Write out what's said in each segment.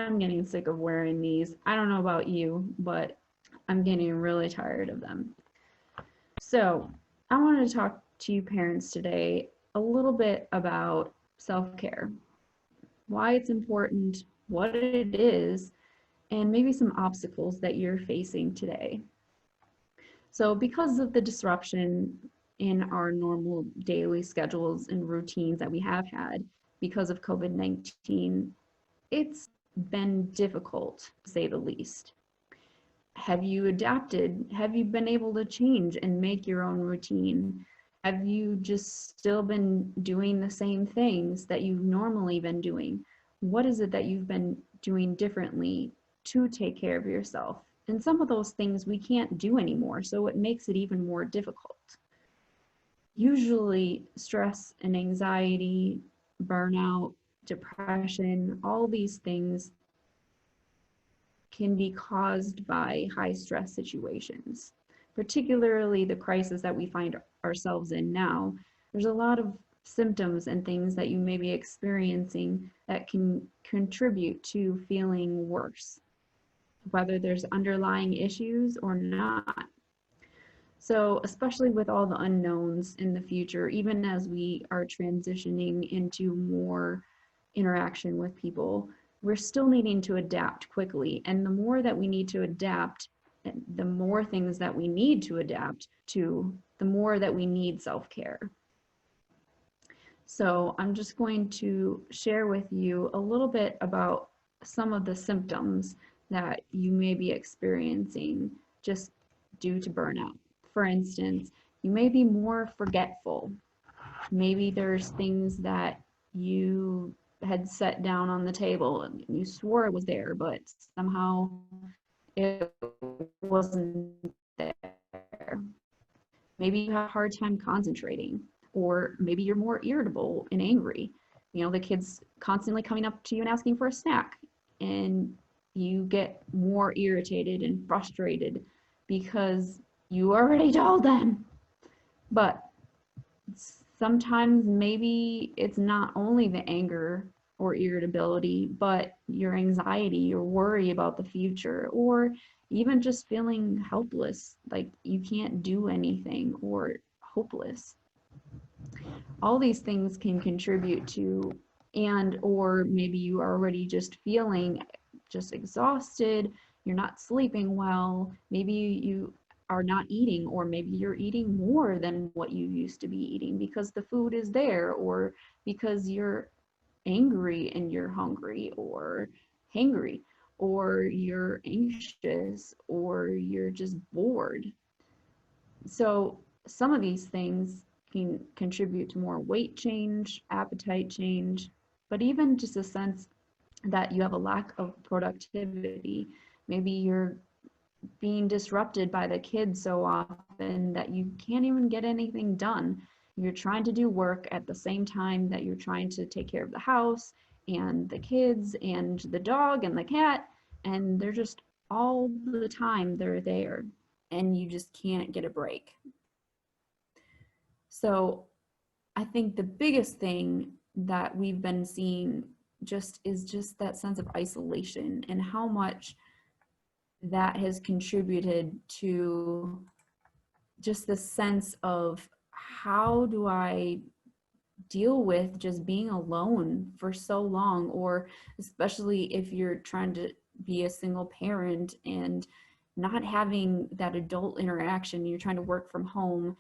I'm getting sick of wearing these. I don't know about you, but I'm getting really tired of them. So, I wanted to talk to you parents today a little bit about self-care, why it's important, what it is, and maybe some obstacles that you're facing today. So, because of the disruption in our normal daily schedules and routines that we have had because of COVID-19, it's been difficult, to say the least. Have you adapted? Have you been able to change and make your own routine? Have you just still been doing the same things that you've normally been doing? What is it that you've been doing differently to take care of yourself? And some of those things we can't do anymore, so it makes it even more difficult. Usually, stress and anxiety, burnout, depression, all these things can be caused by high stress situations, particularly the crisis that we find ourselves in now. There's a lot of symptoms and things that you may be experiencing that can contribute to feeling worse, whether there's underlying issues or not. So, especially with all the unknowns in the future, even as we are transitioning into more interaction with people, we're still needing to adapt quickly. And the more that we need to adapt, the more things that we need to adapt to, the more that we need self-care. So I'm just going to share with you a little bit about some of the symptoms that you may be experiencing just due to burnout. For instance, you may be more forgetful. Maybe there's things that you had set down on the table and you swore it was there, but somehow it wasn't there. Maybe you have a hard time concentrating, or maybe you're more irritable and angry. You know, the kid's constantly coming up to you and asking for a snack, and you get more irritated and frustrated because you already told them. But sometimes maybe it's not only the anger or irritability, but your anxiety, your worry about the future, or even just feeling helpless, like you can't do anything, or hopeless. All these things can contribute to, and or maybe you are already just feeling just exhausted, you're not sleeping well, maybe you are not eating, or maybe you're eating more than what you used to be eating because the food is there, or because you're angry and you're hungry or hangry, or you're anxious, or you're just bored. So some of these things can contribute to more weight change, appetite change, but even just a sense that you have a lack of productivity. Maybe you're being disrupted by the kids so often that you can't even get anything done. You're trying to do work at the same time that you're trying to take care of the house and the kids and the dog and the cat, and they're just all the time they're there, and you just can't get a break. So I think the biggest thing that we've been seeing is just that sense of isolation, and how much that has contributed to just the sense of, how do I deal with just being alone for so long, or especially if you're trying to be a single parent and not having that adult interaction, you're trying to work from home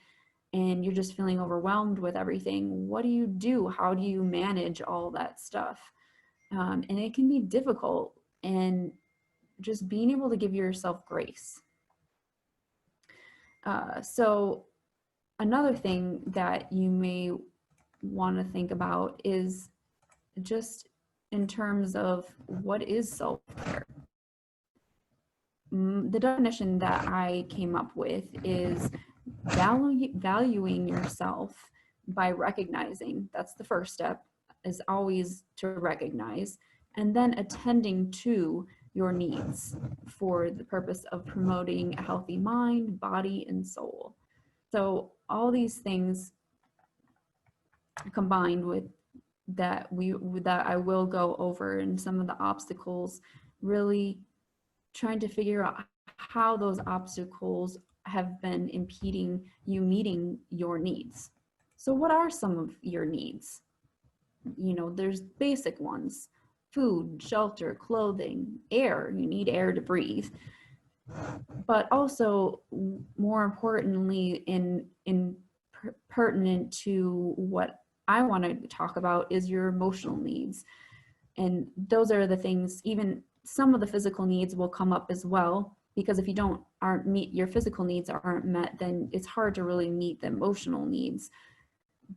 and you're just feeling overwhelmed with everything. What do you do? How do you manage all that stuff? And it can be difficult, and just being able to give yourself grace. So another thing that you may want to think about is just in terms of, what is self-care? The definition that I came up with is valuing yourself by recognizing. That's the first step, is always to recognize, and then attending to your needs for the purpose of promoting a healthy mind, body, and soul. So all these things combined with that I will go over, and some of the obstacles, really trying to figure out how those obstacles have been impeding you meeting your needs. So what are some of your needs? There's basic ones: food, shelter, clothing, air. You need air to breathe. But also, more importantly, in pertinent to what I want to talk about, is your emotional needs. And those are the things, even some of the physical needs will come up as well, because if you aren't meet your physical needs aren't met, then it's hard to really meet the emotional needs.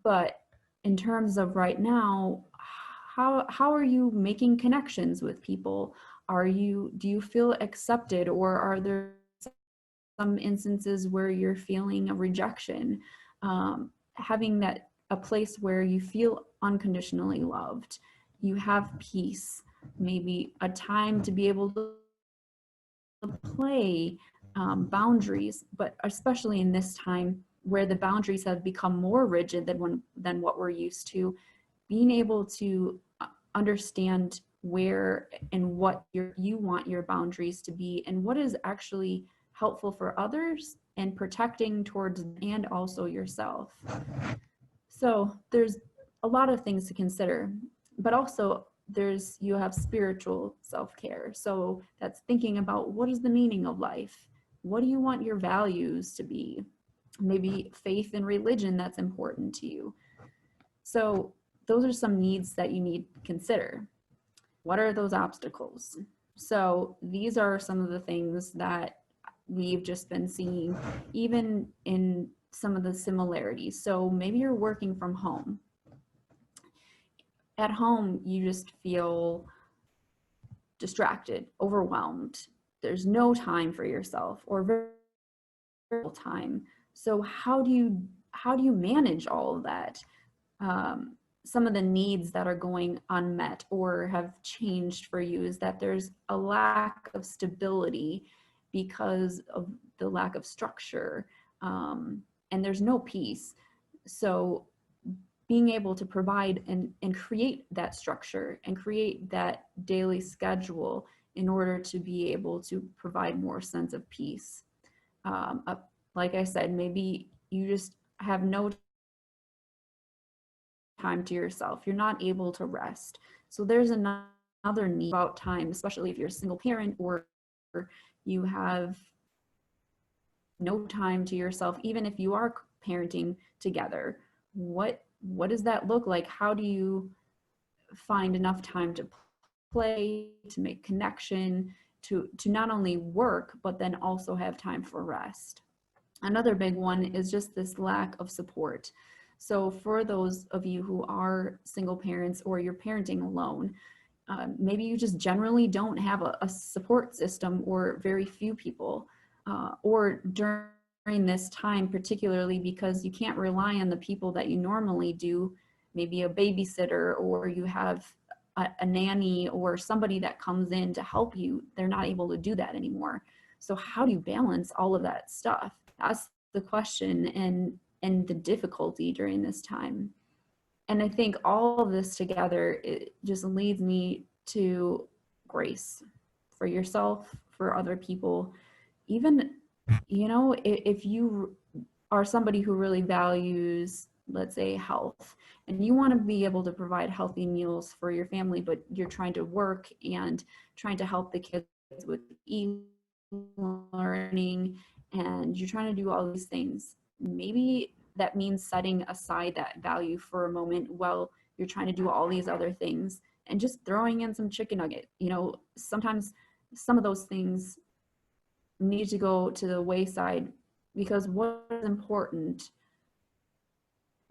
But in terms of right now, how are you making connections with people? Do you feel accepted, or are there some instances where you're feeling a rejection? Having a place where you feel unconditionally loved, you have peace, maybe a time to be able to play, boundaries, but especially in this time where the boundaries have become more rigid than what we're used to, being able to understand where and what you want your boundaries to be, and what is actually helpful for others, and protecting towards and also yourself. So there's a lot of things to consider, but also you have spiritual self-care. So that's thinking about, what is the meaning of life? What do you want your values to be? Maybe faith and religion that's important to you. So those are some needs that you need to consider. What are those obstacles? So these are some of the things that we've just been seeing, even in some of the similarities. So maybe you're working from home. At home, you just feel distracted, overwhelmed. There's no time for yourself, or very little time. So how do you manage all of that? Some of the needs that are going unmet or have changed for you is that there's a lack of stability because of the lack of structure, and there's no peace. So being able to provide and create that structure and create that daily schedule in order to be able to provide more sense of peace. Like I said, maybe you just have no time to yourself. You're not able to rest. So there's another need about time, especially if you're a single parent or you have no time to yourself. Even if you are parenting together, what does that look like? How do you find enough time to play, to make connection, to not only work, but then also have time for rest? Another big one is just this lack of support. So for those of you who are single parents or you're parenting alone, maybe you just generally don't have a support system, or very few people, or during this time particularly, because you can't rely on the people that you normally do, maybe a babysitter, or you have a nanny or somebody that comes in to help you. They're not able to do that anymore. So how do you balance all of that stuff? That's the question, and the difficulty during this time. And I think all of this together, it just leads me to grace for yourself, for other people. Even, if you are somebody who really values, let's say, health, and you want to be able to provide healthy meals for your family, but you're trying to work and trying to help the kids with e-learning, and you're trying to do all these things, maybe that means setting aside that value for a moment while you're trying to do all these other things, and just throwing in some chicken nugget. Sometimes some of those things need to go to the wayside, because what is important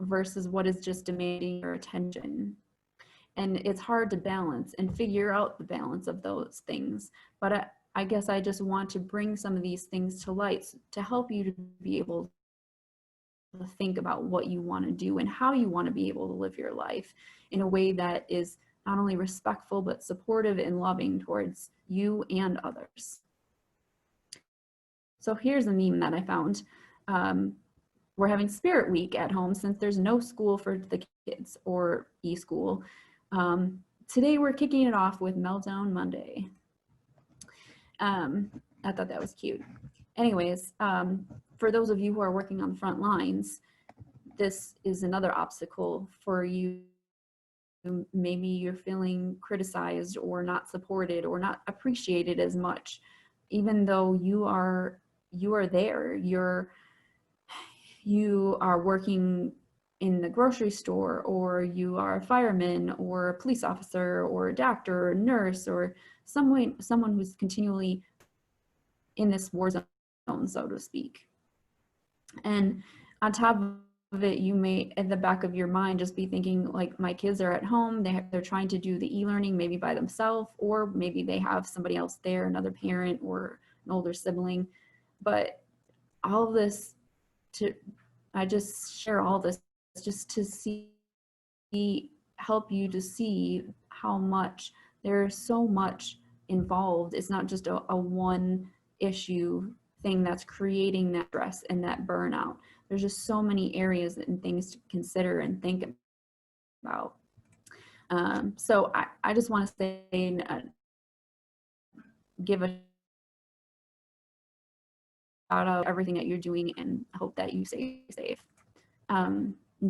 versus what is just demanding your attention. And it's hard to balance and figure out the balance of those things. But I guess I just want to bring some of these things to light to help you to be able to think about what you want to do and how you want to be able to live your life in a way that is not only respectful, but supportive and loving towards you and others. So here's a meme that I found. we're having Spirit Week at home since there's no school for the kids or e-school. Today we're kicking it off with Meltdown Monday. I thought that was cute. Anyways, for those of you who are working on the front lines, this is another obstacle for you. Maybe you're feeling criticized or not supported or not appreciated as much, even though you are there. You are working in the grocery store, or you are a fireman or a police officer or a doctor or a nurse or someone who's continually in this war zone, so to speak. And on top of it, you may, at the back of your mind, just be thinking, like, my kids are at home, they're trying to do the e-learning maybe by themselves, or maybe they have somebody else there, another parent or an older sibling. But all of this, I just share all this just to help you to see how much there's so much involved. It's not just a one issue thing that's creating that stress and that burnout. There's just so many areas and things to consider and think about. So I just want to say, give a shout out everything that you're doing, and hope that you stay safe.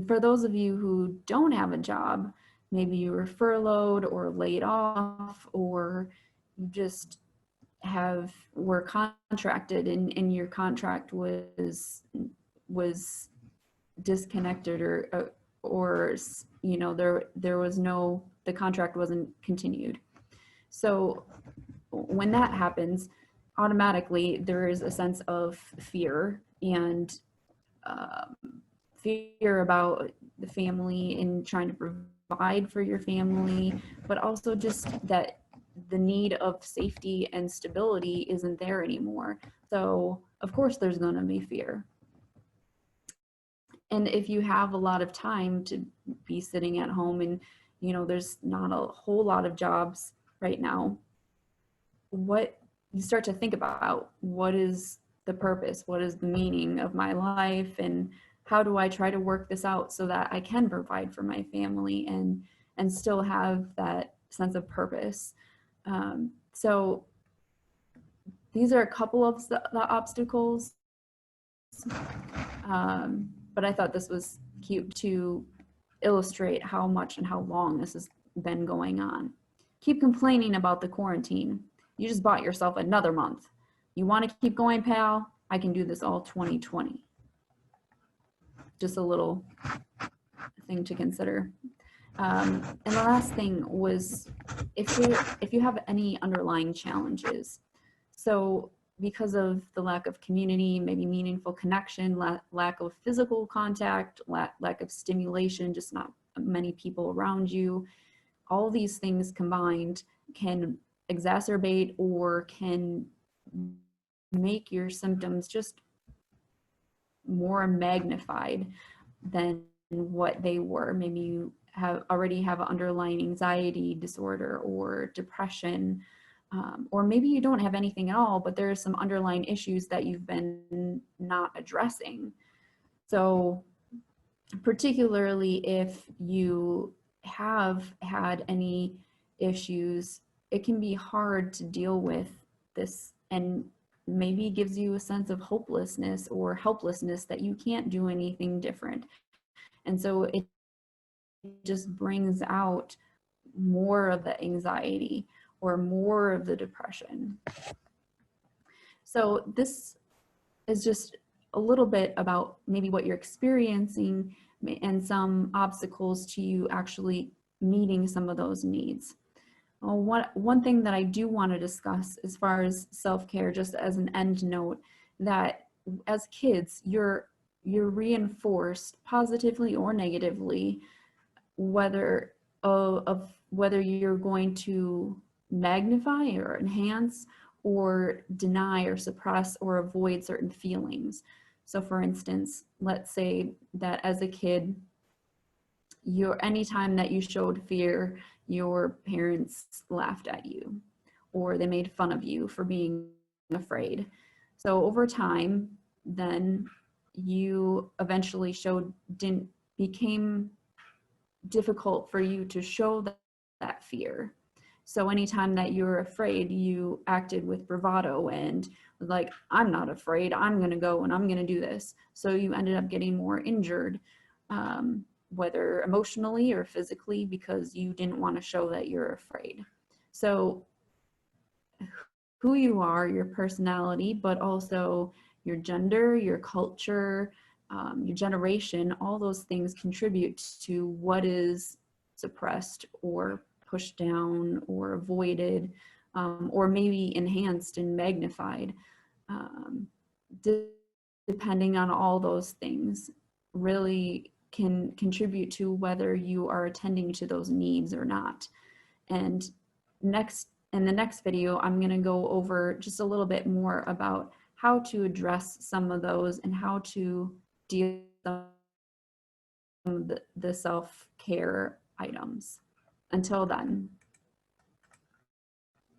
For those of you who don't have a job, maybe you were furloughed or laid off, or you just were contracted and your contract was disconnected, or you know, there was no, the contract wasn't continued. So when that happens, automatically there is a sense of fear and fear about the family and trying to provide for your family, but also just that the need of safety and stability isn't there anymore. So of course there's going to be fear. And if you have a lot of time to be sitting at home and, you know, there's not a whole lot of jobs right now, what you start to think about, what is the purpose? What is the meaning of my life? And how do I try to work this out so that I can provide for my family and still have that sense of purpose? So these are a couple of the obstacles, but I thought this was cute to illustrate how much and how long this has been going on. Keep complaining about the quarantine. You just bought yourself another month. You want to keep going, pal? I can do this all 2020. Just a little thing to consider. And the last thing was, if you have any underlying challenges, so because of the lack of community, maybe meaningful connection, lack of physical contact, lack of stimulation, just not many people around you, all these things combined can exacerbate or can make your symptoms just more magnified than what they were. Maybe you already have an underlying anxiety disorder or depression, or maybe you don't have anything at all, but there are some underlying issues that you've been not addressing. So particularly if you have had any issues, it can be hard to deal with this, and maybe gives you a sense of hopelessness or helplessness that you can't do anything different. And so it just brings out more of the anxiety or more of the depression. So this is just a little bit about maybe what you're experiencing and some obstacles to you actually meeting some of those needs. One thing that I do want to discuss as far as self-care, just as an end note, that as kids, you're reinforced positively or negatively, whether you're going to magnify or enhance or deny or suppress or avoid certain feelings. So for instance, let's say that as a kid, anytime that you showed fear, your parents laughed at you or they made fun of you for being afraid. So over time, then you eventually became difficult for you to show that fear. So anytime that you were afraid, you acted with bravado and like, I'm not afraid, I'm gonna go and I'm gonna do this. So you ended up getting more injured, whether emotionally or physically, because you didn't want to show that you're afraid. So who you are, your personality, but also your gender, your culture, your generation, all those things contribute to what is suppressed or pushed down or avoided, or maybe enhanced and magnified. Um, Depending on all those things, really can contribute to whether you are attending to those needs or not. And in the next video, I'm going to go over just a little bit more about how to address some of those and how to deal with the self-care items. Until then.